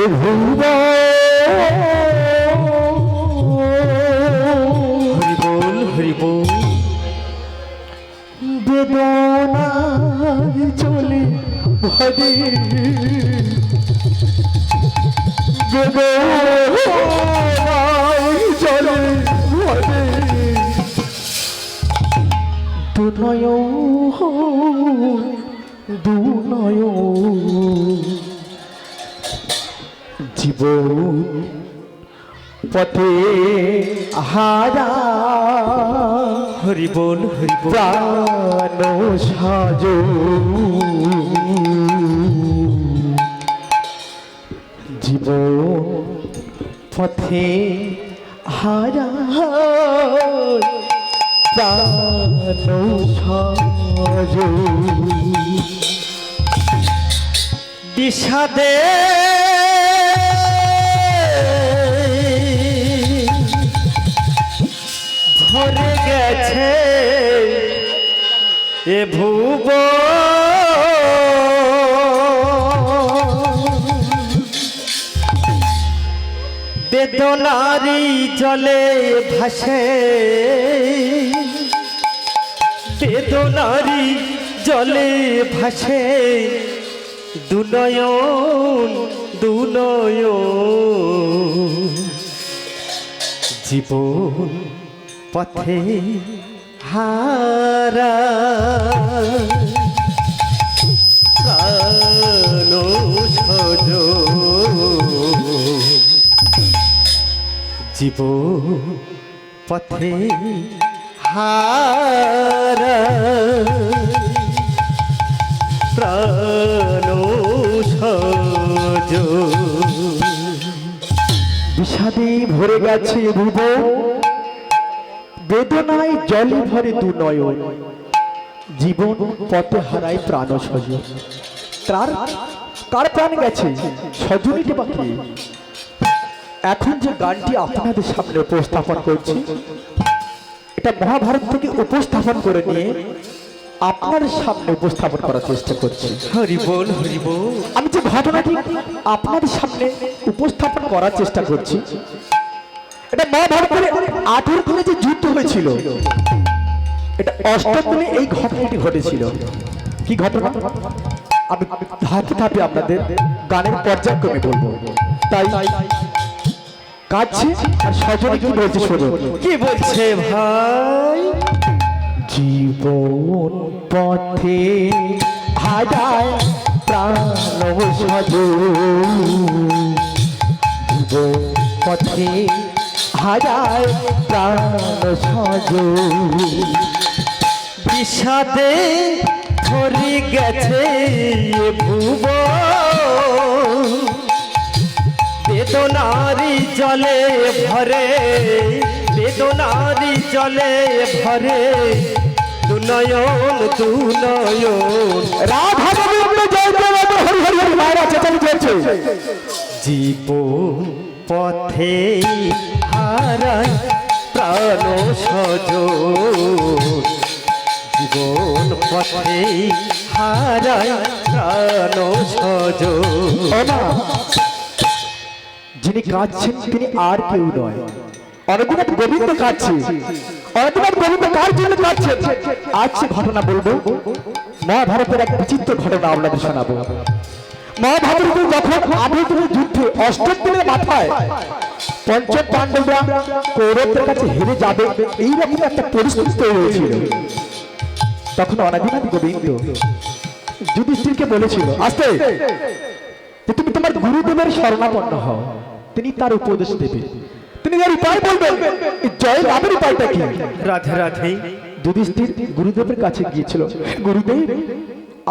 ভুব হরিবোল হরিবোল বেদনায় চলে ভরে বেদনায় চলে ভরে দুনয় দুনয় জীবন পথে হারা হরিবোল হরিবোল প্রাণ সাজ জীবন পথে হারা প্রাণ সাজ বিষাদে ভরে গেছে এ ভুব বেদনারি জলে ভাসে বেদনারি জলে ভাসে দুনয়ন দুনয়ন জীবন পথে হারা প্রাণ সজ জীবন পথে হারা প্রাণ সজ বিষাদে ভরে গেছে ভুব বেদনায় জলে ভরে দু নয়ন জীবন পথে হারায় প্রাণ সজ কার প্রাণ গেছে সজনীটি বাকি এখন যে গানটি আপনাদের সামনে উপস্থাপন করছি এটা মহাভারত থেকে উপস্থাপন করে নিয়ে আপনার সামনে উপস্থাপন করার চেষ্টা করছি হরিবোল হরিবোল আমি যে ঘটনাটি আপনাদের সামনে উপস্থাপন করার চেষ্টা করছি এটা মহাভারতের 18 দিনে যে যুদ্ধ হয়েছিল এটা 8ম দিনে এই ঘটনাটি ঘটেছিল কি ঘটনা আমি ধাপে ধাপে আপনাদের গানের পর্যায়ক্রমে বলবো তাই কাছে আর সজনে কি বলছে শুনুন কি বলছে ভাই জীবন পথে হারায় প্রাণ সজ জীবন পথে হারায় প্রাণ সজ বিষাদে ধরে গেছে ভুব বেদনারি জলে ভরে বেদনারি জলে ভরে দুনয়ন দুনয়ন রাধা গোবিন্দ জয় জয় হরি হরি হরি মায়েরা চেতন চলছে জীবন পথে হারায় প্রাণ সজ জীবন পথে হারায় প্রাণ সজ যিনি কাঁদছেন তিনি আর কেউ নয় অরবিন্দ গোবিন্দ কাঁদছে অরবিন্দ গোবিন্দ কার জন্য কাঁদছেন আজ সে ঘটনা বলবো মহাভারতের এক বিচিত্র ঘটনা আপনাদের শোনাবো মহাভারতে যখন 18 দিনের যুদ্ধে 8ম দিনের মাথায় পঞ্চম পাণ্ডবরা কৌরবদের কাছে হেরে যাবে এইরকম একটা পরিস্থিতি তৈরি হয়েছিল তখন অরবিন্দ গোবিন্দ যুধিষ্ঠিরকে বলেছিল আস্তে যে তুমি তোমার গুরুদেবের শরণাপন্ন হও তিনি তার উপদেশ দেবে তিনি তার উপায় বলবেন জয় লাভের উপায়টা কি রাধে রাধে যুধিষ্ঠির গুরুদেবের কাছে গিয়েছিল গুরুদেব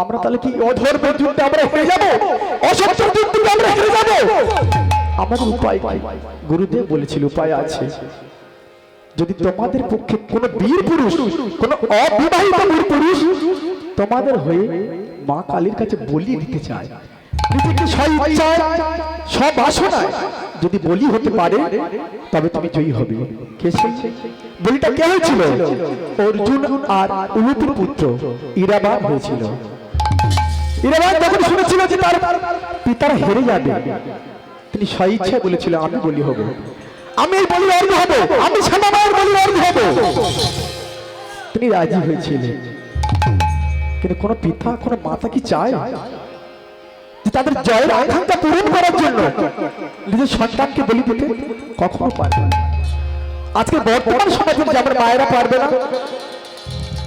আমরা তাহলে কি অধর্মের যুদ্ধে আমরা হেরে যাব অসত্যের যুদ্ধে আমরা হেরে যাব আমাদের উপায় কি গুরুদেব বলেছিল উপায় আছে যদি তোমাদের পক্ষে কোনো বীর পুরুষ কোনো অবিবাহিত বীর পুরুষ তোমাদের হয়ে মা কালীর কাছে বলি দিতে চায় নিজেকে স্বইচ্ছায় সবাসনায় যদি বলি হতে পারে তবে তুমি জয়ী হবে কে সেই বলিটা কে হয়েছিল অর্জুন আর উলুপির পুত্র ইরাবান হয়েছিল ইরাবান যখন শুনেছিল যে তার পিতারা হেরে যাবে তিনি স্বইচ্ছায় বলেছিল আমি বলি হব, আমি এই বলি অর্ঘ হব, আমি শ্যামামায়ের বলি অর্ঘ হব। তিনি রাজি হয়েছিলেন, কিন্তু কোনো পিতা কোনো মাতা কি চায় যে তাদের জয়ের আকাঙ্ক্ষা পূরণ করার জন্য নিজের সন্তানকে বলি দিতে? কখনো পারে না। আজকে বর্তমান সমাজে যেমন মায়েরা পারবে না,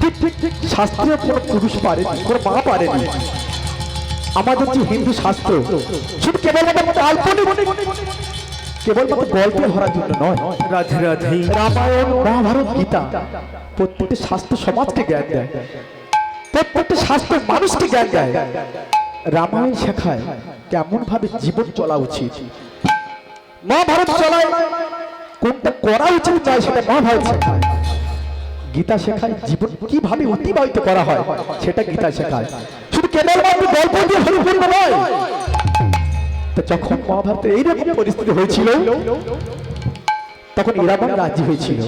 ঠিক ঠিক ঠিক শাস্ত্রীয় কোনো পুরুষ পারেনি, কোনো মা পারেনি। আমাদের যে হিন্দু শাস্ত্র শুধু কেবলমাত্র কাল্পনিক, কেবলমাত্র গল্প ভরার জন্য নয়। রাধে রাধে। রামায়ণ, মহাভারত, গীতা প্রত্যেকটি শাস্ত্র সমাজকে জ্ঞান দেয়, প্রত্যেকটি শাস্ত্র মানুষকে জ্ঞান দেয়। রামায়ণ শেখায় কেমন ভাবে জীবন চলা উচিত, মহাভারত চলায় কোনটা করা উচিত নয় সেটা মহাভারত শেখায়। গীতা শেখায় জীবন কিভাবে অতিবাহিত করা হয় সেটা গীতা শেখায়, শুধু কেবলমাত্র গল্প দিয়ে পরিপূর্ণ নয়। তো যখন মহাভারতের এইরকম পরিস্থিতি হয়েছিল তখন ইরাবান রাজি হয়েছিল।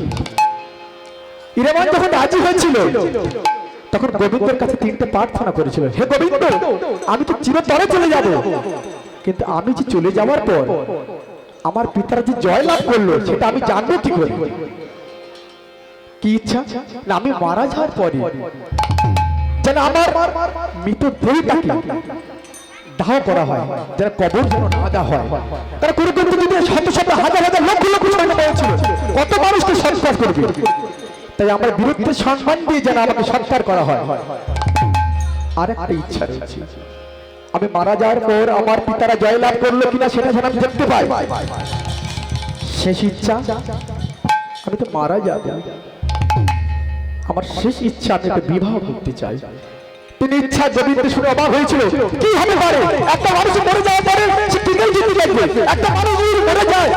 ইরাবান যখন রাজি হয়েছিল তখন গোবিন্দের কাছে তিনটে প্রার্থনা করেছিল, হে গোবিন্দ, আমি তো চিরতরে চলে যাব, কিন্তু আমি যে চলে যাওয়ার পর আমার পিতারা যে জয় লাভ করলো সেটা আমি জানবো কি করে? কি ইচ্ছা না আমি মারা যাওয়ার পরে যেন আমার মৃত দেহটাকে দাহ করা হয়, যেন কবর যেন না দেওয়া হয়। তারা কুরুক্ষেত্র যুদ্ধে শত শত হাজার হাজার লক্ষ লক্ষ সৈন্য হয়েছিল, কত মানুষকে সৎকার করবে, তাই আমার বিরুদ্ধে সম্মান দিয়ে যেন আমাকে সৎকার করা হয়। আর একটা ইচ্ছা রয়েছে, আমি মারা যাওয়ার পর আমার পিতারা জয়লাভ করলো কিনা সেটা যেন আমি দেখতে পাই। শেষ ইচ্ছা, আমি তো মারা যাব, আমার শেষ ইচ্ছা আমি একটা বিবাহ করতে চাই। তিনি ইচ্ছা গোবিন্দ শুনে অবাক হয়েছিল, কি হবে পারে একটা মানুষ মরে যাওয়ার পরে সে টিকেই জিতে যাবে, একটা মানুষ যদি মরে যায়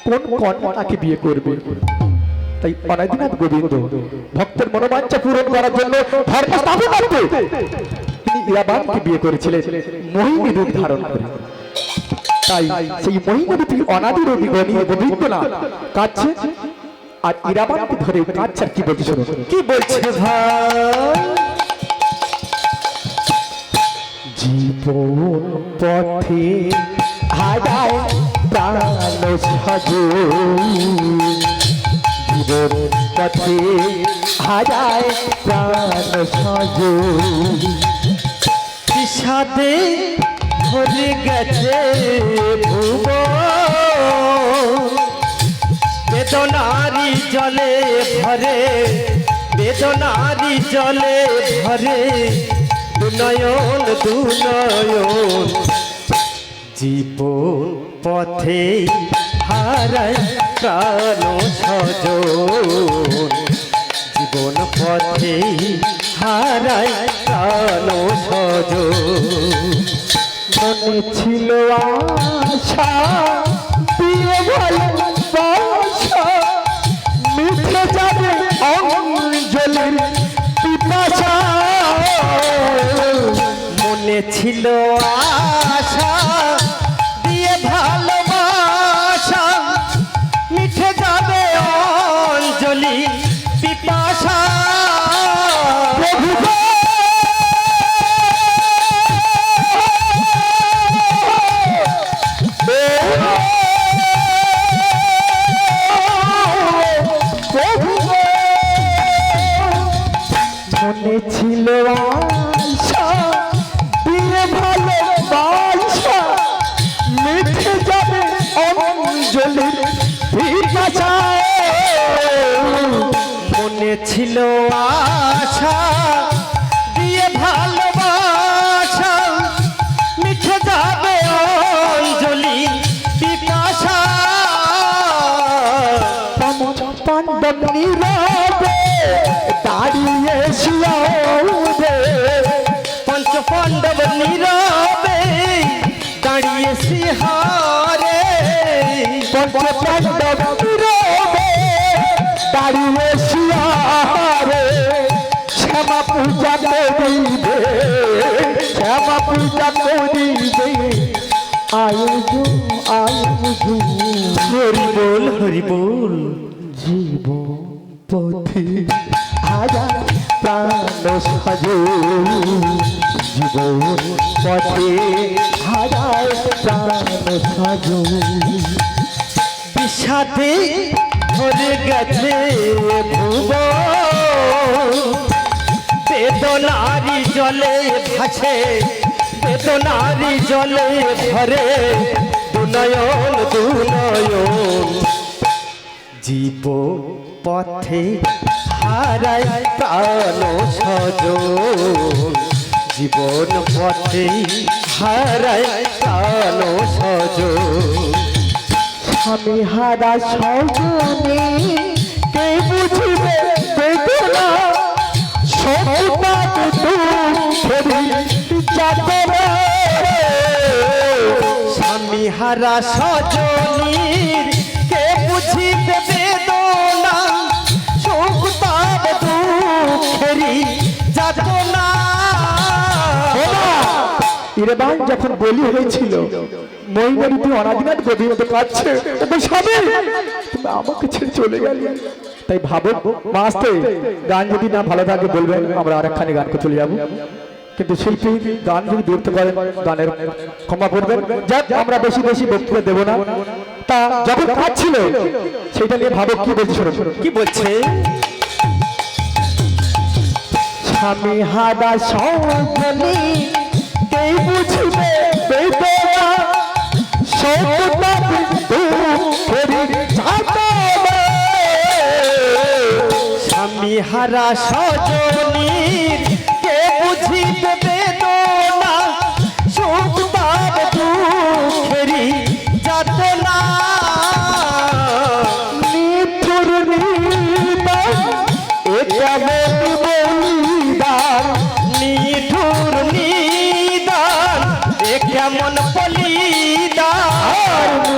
কোন কন্যাকে বিয়ে করবে? তাই অনাদিনাথ গোবিন্দ ভক্তের মনোবাঞ্ছা পূরণ করার জন্য ধর্ম স্থাপন করতে তিনি ইরাবানকে বিয়ে করেছিলেন মোহিনী রূপ ধারণ করে। তাই সেই মোহিনী রূপী অনাদি রূপী গোবিন্দ না কাঁদছে, আর ইরাবানকে ধরে কাঁদছে। কি বলছে শুনুন, কি বলছে ভাই? জীবন পথে হারায় প্রাণ সাজো, জীবন পথে হারায় প্রাণ সাজো, বিষাদে ভরে গেছে ভুবন, বেদনারি জলে ভরে, বেদনারি জলে ভরে, দুনয়ন দুনয়ন, জীবন পথে হারায় প্রাণ সজন, জীবন পথে হারায় প্রাণ সজন। মনে ছিল আশা প্রিয় ভালোবাসা, মিঠে যাবে অঞ্জলির পিপাসা, মনে ছিল আশা দিয়ে ভালোবাসা, মিঠে যাবে অঞ্জলি পিপাসা, মনে ছিল আশা দিয়ে ভালোবাসা, মিঠে যাবে অঞ্জলির পিপাসা, মনে ছিল আশা দিয়ে ভালোবাসা, মিঠে যাবে অঞ্জলি পিপাসা, পাণ্ডব নীরবে দাঁড়িয়ে শিয়াউদে, পঞ্চ পাণ্ডব নীরবে দাঁড়িয়ে সিহারে, পঞ্চ পাণ্ডব নীরবে দাঁড়িয়ে শিয়ারে, শ্যামা পূজা করিবে, শ্যামা পূজা করিবে, আয়ুজু আয়ুজু, হরি বল হরি বল, জীবন পথে হাজার প্রাণ সাজো, জীবন পথে হাজার প্রাণ সজন বিষাদে ভরে গেছে ভুব বেদনারি জলে ভাসে বেদনারি জলে ভরে দুনয়ন দুনয়ন জীব পথে হারায় প্রাণ সজন জীবন পথে হারায় প্রাণ সজন আমি হারা সজনে কে বুঝিবে বেদনা সপনা ফেরি যাবে না স্বামী হারা সজনীর কে বুঝিবে বেদনা সুখ তার দুঃখেরি যাতনা ইরেবান যখন বলি হয়েছিল মহিমারিতে অনাদিনাথ গোবিন্দ কাছে তবে স্বামী তুমি আমাকে ছেড়ে চলে গেলে তাই ভাবো মাস্তে গান যদি না ভালো থাকে বলবেন আমরা আরেকখানি গানকে চলে যাবো কিন্তু শিল্পী গান যদি দূরতে পারেন গানের ক্ষমা করবেন যাক আমরা বেশি বেশি বক্তব্য দেবো না তা যখন কাজ ছিল সেটা নিয়ে ভাবো কি বলছো কি বলছে স্বামী হাদা সজনী কে বুঝবে বেদনা সপনা ফেরি যাবে না স্বামী হারা সজনীর কে বুঝিবে বেদনা সুখ তার দুঃখেরি যাতনা নিঠুর নিদান এটা বলি বলিদান নিঠুর নিদান এ কেমন বলিদান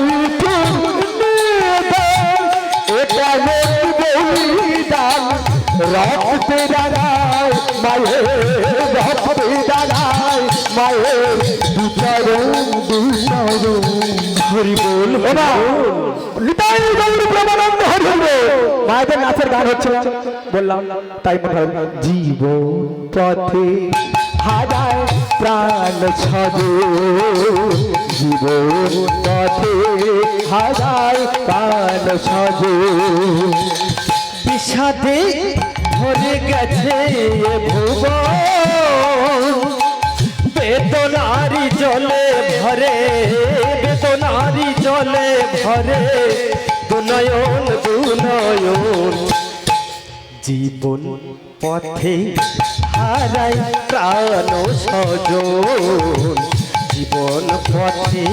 নিঠুর নিদান এটা বলি বলিদান রক্তে দাঁড়ায় মায়ের রক্তে দাঁড়ায় মায়ের দুচরণ দুচরণ হরি বল ওরা নিতাই গৌর প্রেমানন্দ হরি হরি মায়েদের নাচের গান হচ্ছে না বললাম তাই মনে হয় জীবন পথে হারায় প্রাণ সজো জীবন পথে হারায় প্রাণ সজো বিষাদে ভরে গেছে এ ভুবন বেদনারি জলে ভরে বেদনারি জলে ভরে দুনয়ন দুনয়ন জীবন পথে হারায় প্রাণ সজন জীবন পথে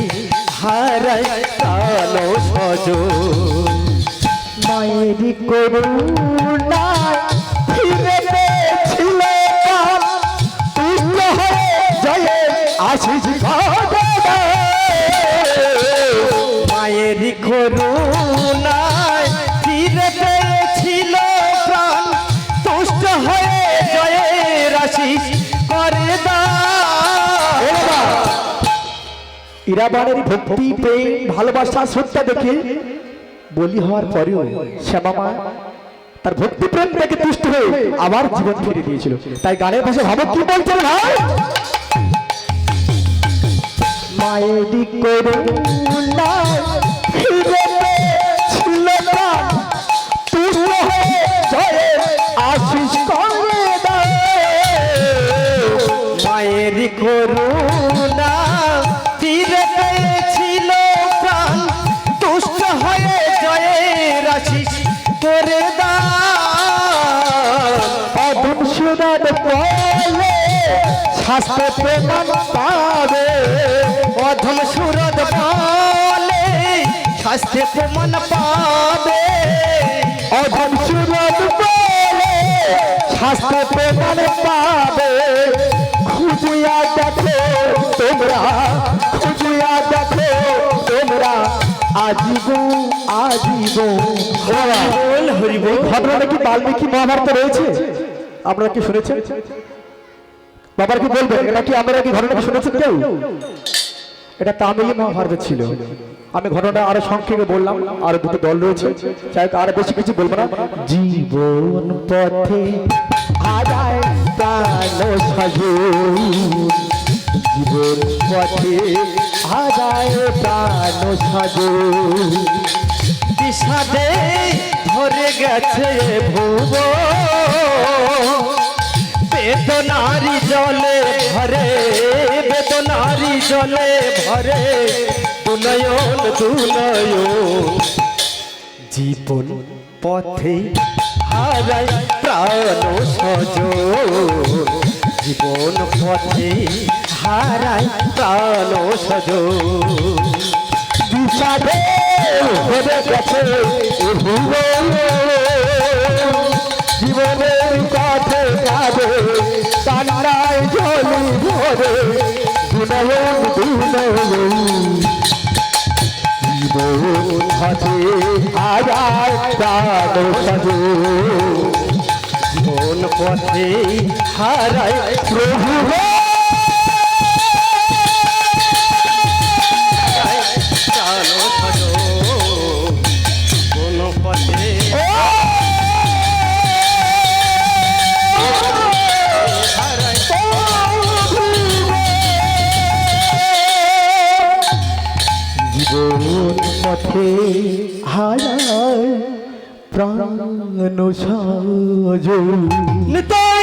হারায় প্রাণ সজন মায়েরই করুণায় ফিরে পেয়েছিল কাল তুল্য হয়ে জয়ে আশিস মায়েরই করুণায় ফিরে পেয়েছিল প্রাণ তুষ্ট হয়ে জয়ের আশিস করে ইরাবানের ভক্তি প্রেম ভালোবাসা শ্রদ্ধা দেখে বলি হওয়ার পরেও শ্যামা মা তার ভক্তি প্রেম থেকে তুষ্ট হয়ে আবার জীবন ফিরে দিয়েছিল তাই গানের ভাষা ভাবো কি বলছে না মায়েরই করুণায় ফিরে পেয়েছিল প্রাণ তুষ্ট হয়ে জয়ের আশিস করে দাও মায়েরই করুণা ফিরে পেয়েছিল প্রাণ তুষ্ট হয়ে জয়ের আশিস করে অধম সুরাদ বলে শাস্ত্র প্রমাণ পাবে অধম সুরদ বলে শাস্ত্রে প্রমাণ পাবে অধম সুরাদ বলে শাস্ত্র প্রমাণ পাবে খুঁজিয়া দেখো তোমরা খুঁজিয়া দেখো তোমরা আজীবন আজীবন বল হরি বল ঘটনাটা কি বাল্মীকি মহাভারত রয়েছে আপনারা কি শুনেছেন বাবার কি বলবেন এটা কি আমরা কি ঘটনা শুনেছেন কেউ এটা তামিলি মহাভারত ছিল আমি ঘটনাটা আরো সংক্ষেপে বললাম আর দুটো দল রয়েছে চাই আর বেশি কিছু বলবো না জীবন পথে হারায় প্রাণ সাজো জীবন পথে হারায় প্রাণ সাজো বিষাদে ধরে গেছে ভুব বেদনারি জলে ভরে বেদনারি জলে ভরে দুনয়ন দুনয়ন জীবন পথে হারাই প্রাণ সজ জীবন পথে হারাই প্রাণ সজ বিষাদে ভরে গেছে ভুবন জীবনের কাছে যাবে কান্নায় জলি ভরে দুনয়ন দুনয়ন জীবন হাতে হারায় প্রাণ সাজো জীবন পথে হারাই প্রভু প্রাণ সজ কোন পথে হারাই জীবন পথে হারায় প্রাণ সাজো নিতাই